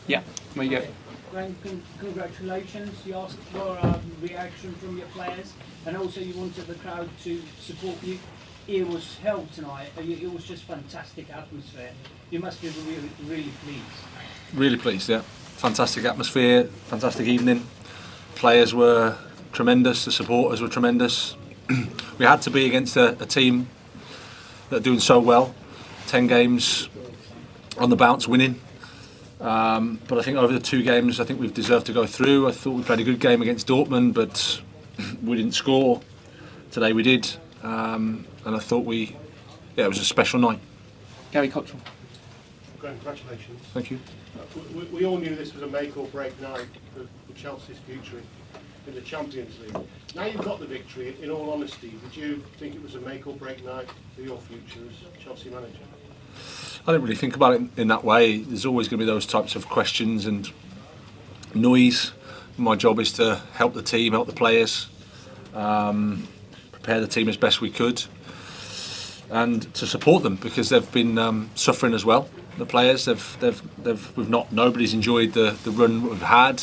Yeah, there you go. Graham, congratulations. You asked for reaction from your players, and also you wanted the crowd to support you. It was held tonight. It was just fantastic atmosphere. You must be really, really pleased. Really pleased, yeah. Fantastic atmosphere, fantastic evening. Players were tremendous, the supporters were tremendous. We had to be against a team that are doing so well. 10 games on the bounce winning. But I think over the 2 games, I think we've deserved to go through. I thought we played a good game against Dortmund, but we didn't score. Today we did. And I thought it was a special night. Gary Cottrell. Graham, congratulations. Thank you. We all knew this was a make or break night for Chelsea's future in the Champions League. Now you've got the victory, in all honesty, did you think it was a make or break night for your future as Chelsea manager? I didn't really think about it in that way. There's always going to be those types of questions and noise. My job is to help the team, help the players, prepare the team as best we could, and to support them because they've been suffering as well. The players, nobody's enjoyed the run we've had.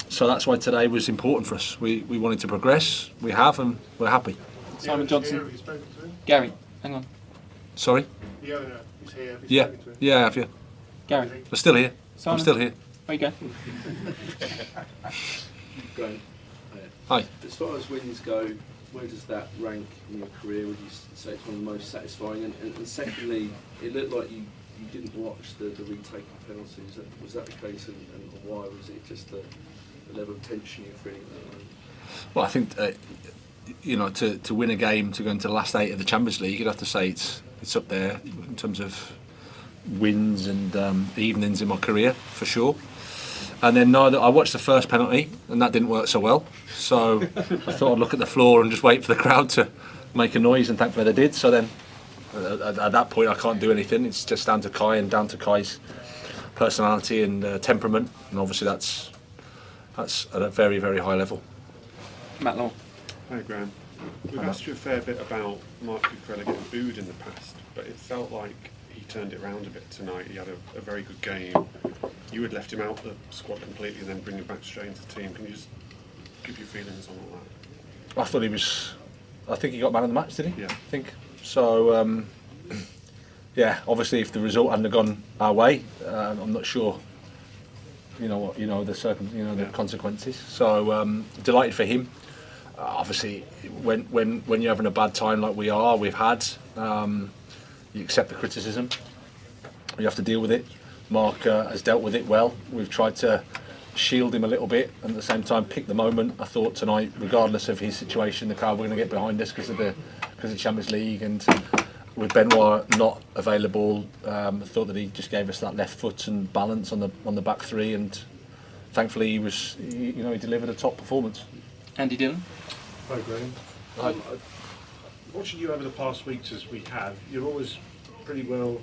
So that's why today was important for us. We wanted to progress. We have, and we're happy. Simon Johnson. Have you spoken to him? Gary, hang on. The Sorry? owner is here. Have you Yeah, spoken to him? yeah, I have you. Gary. We're still here. Simon. I'm still here. There you go. Graham, Hi. as far as wins go, where does that rank in your career? Would you say it's one of the most satisfying? And secondly, it looked like you didn't watch the retake of penalties. Was that the case, and why? Was it just the level of tension you're feeling at that moment? Well, I think to win a game, to go into the last 8 of the Champions League, you'd have to say it's up there in terms of wins and evenings in my career for sure. And then I watched the first penalty, and that didn't work so well. So I thought I'd look at the floor and just wait for the crowd to make a noise, and thankfully they did. So then, at that point, I can't do anything. It's just down to Kai and down to Kai's personality and temperament, and obviously that's at a very, very high level. Matt Law. Hi Graham. We've asked you a fair bit about Marc Cucurella getting booed in the past, but it felt like he turned it around a bit tonight. He had a very good game. You had left him out the squad completely and then bring him back straight into the team. Can you just give your feelings on all that? I think he got man of the match, did he? Yeah. I think. So, yeah, obviously if the result hadn't have gone our way, I'm not sure, the consequences. So, delighted for him. Obviously, when you're having a bad time like we've had, you accept the criticism. You have to deal with it. Mark has dealt with it well. We've tried to shield him a little bit and at the same time pick the moment. I thought tonight, regardless of his situation, the crowd were going to get behind us because of the Champions League, and with Benoit not available, I thought that he just gave us that left foot and balance on the back 3, and thankfully he delivered a top performance. Andy Dillon. Hi, Graham. Hi. Watching you over the past weeks as we have, you're always pretty well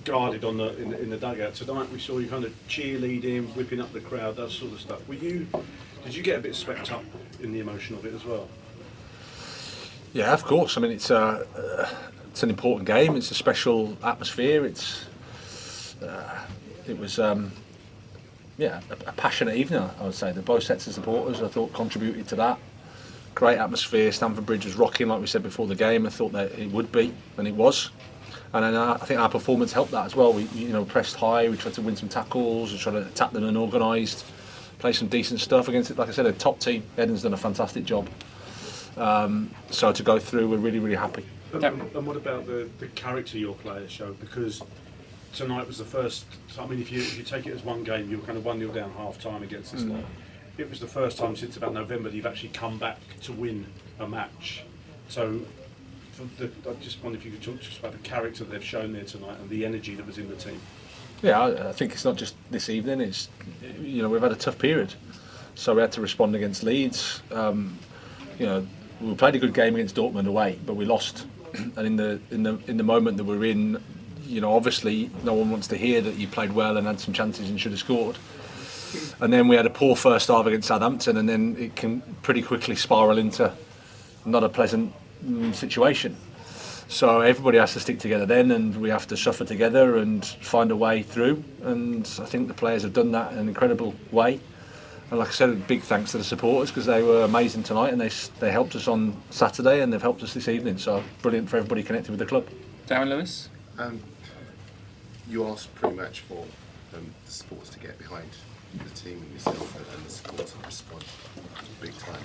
guarded in the dugout. Tonight we saw you kind of cheerleading, whipping up the crowd, that sort of stuff. Did you get a bit swept up in the emotion of it as well? Yeah, of course. I mean, it's an important game. It's a special atmosphere. It was a passionate evening, I would say. Both sets of supporters, I thought, contributed to that. Great atmosphere. Stamford Bridge was rocking, like we said before the game. I thought that it would be, and it was. And then I think our performance helped that as well. We pressed high. We tried to win some tackles. We tried to attack them unorganised. Play some decent stuff against it. Like I said, a top team. Eden's done a fantastic job. So to go through, we're really, really happy. And what about the character your players showed? Because tonight was the first. I mean, if you take it as one game, you were kind of 1-0 down half time against this lot. It was the first time since about November that you've actually come back to win a match. So I just wonder if you could talk to us about the character that they've shown there tonight and the energy that was in the team. Yeah, I think it's not just this evening. It's we've had a tough period, so we had to respond against Leeds. We played a good game against Dortmund away, but we lost. And in the moment that we're in, obviously no one wants to hear that you played well and had some chances and should have scored. And then we had a poor first half against Southampton, and then it can pretty quickly spiral into not a pleasant situation. So everybody has to stick together then, and we have to suffer together and find a way through. And I think the players have done that in an incredible way. And like I said, a big thanks to the supporters because they were amazing tonight, and they helped us on Saturday and they've helped us this evening. So brilliant for everybody connected with the club. Darren Lewis. You asked pretty much for the supporters to get behind the team and yourself, and the supporters to respond big time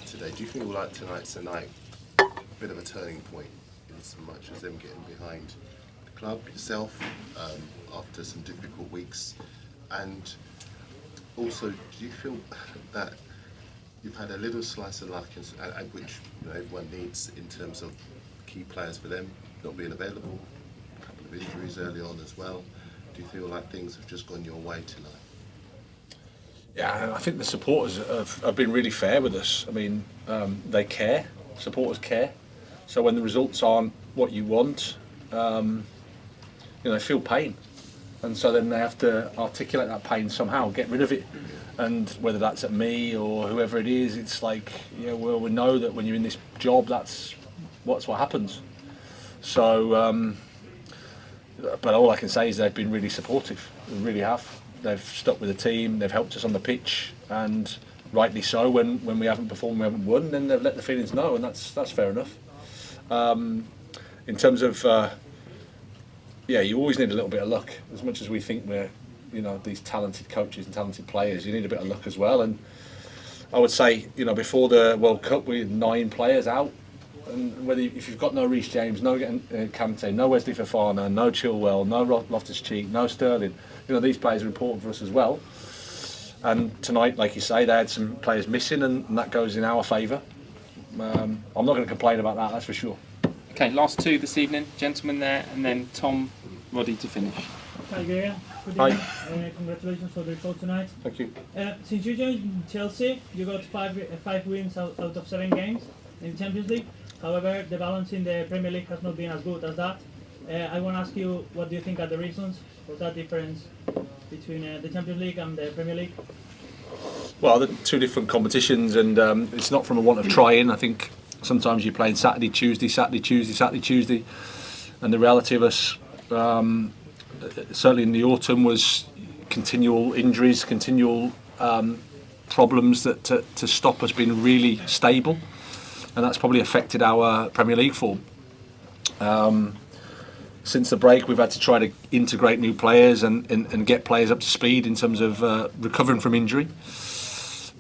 today. Do you feel like tonight's a night, a bit of a turning point in so much as them getting behind the club, yourself, after some difficult weeks? And also, do you feel that you've had a little slice of luck, which everyone needs in terms of key players for them not being available, a couple of injuries early on as well? Do you feel like things have just gone your way tonight? Yeah, I think the supporters have been really fair with us. I mean, they care. Supporters care. So when the results aren't what you want, they feel pain, and so then they have to articulate that pain somehow, get rid of it. And whether that's at me or whoever it is, it's like, well, we know that when you're in this job, that's what happens. So, but all I can say is they've been really supportive. They really have. They've stuck with the team. They've helped us on the pitch, and rightly so. When we haven't performed, we haven't won, then they've let the feelings know, and that's fair enough. In terms of, you always need a little bit of luck. As much as we think we're, these talented coaches and talented players, you need a bit of luck as well. And I would say, before the World Cup, we had 9 players out. And if you've got no Reece James, no Kante, no Wesley Fofana, no Chilwell, no Loftus-Cheek, no Sterling, these players are important for us as well. And tonight, like you say, they had some players missing, and that goes in our favour. I'm not going to complain about that, that's for sure. Okay, last 2 this evening, gentlemen there, and then Tom, Roddy to finish. Hi, Gary. Good Hi. evening. Congratulations for the result tonight. Thank you. Since you joined Chelsea, you got 5 wins out of 7 games in the Champions League. However, the balance in the Premier League has not been as good as that. I want to ask you, what do you think are the reasons for that difference between the Champions League and the Premier League? Well, they're 2 different competitions, and it's not from a want of trying. I think sometimes you're playing Saturday, Tuesday, Saturday, Tuesday, Saturday, Tuesday, and the reality of us, certainly in the autumn, was continual injuries, continual problems that to stop us being really stable, and that's probably affected our Premier League form. Since the break, we've had to try to integrate new players and get players up to speed in terms of recovering from injury.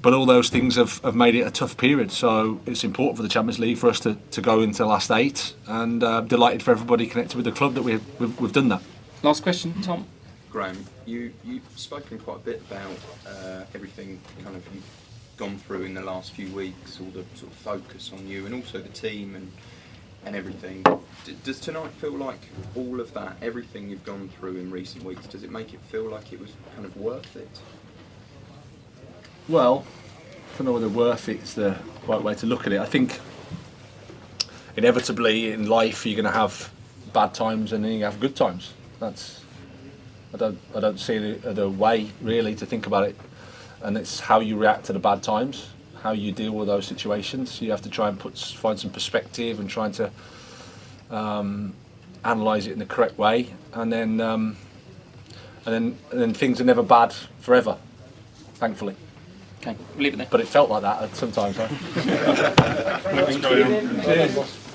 But all those things have made it a tough period. So it's important for the Champions League for us to go into the last 8, and delighted for everybody connected with the club that we've done that. Last question, Tom. Graham, you've spoken quite a bit about everything kind of you've gone through in the last few weeks, all the sort of focus on you and also the team and everything. Does tonight feel like all of that, everything you've gone through in recent weeks, does it make it feel like it was kind of worth it? Well, I don't know whether worth it is the right way to look at it. I think inevitably in life you're going to have bad times and then you have good times. I don't see any other way really to think about it, and it's how you react to the bad times, how you deal with those situations. You have to try and find some perspective and trying to analyse it in the correct way, and then things are never bad forever, thankfully. Okay, we'll leave it there. But it felt like that sometimes. Huh? Thanks, Graham. Cheers.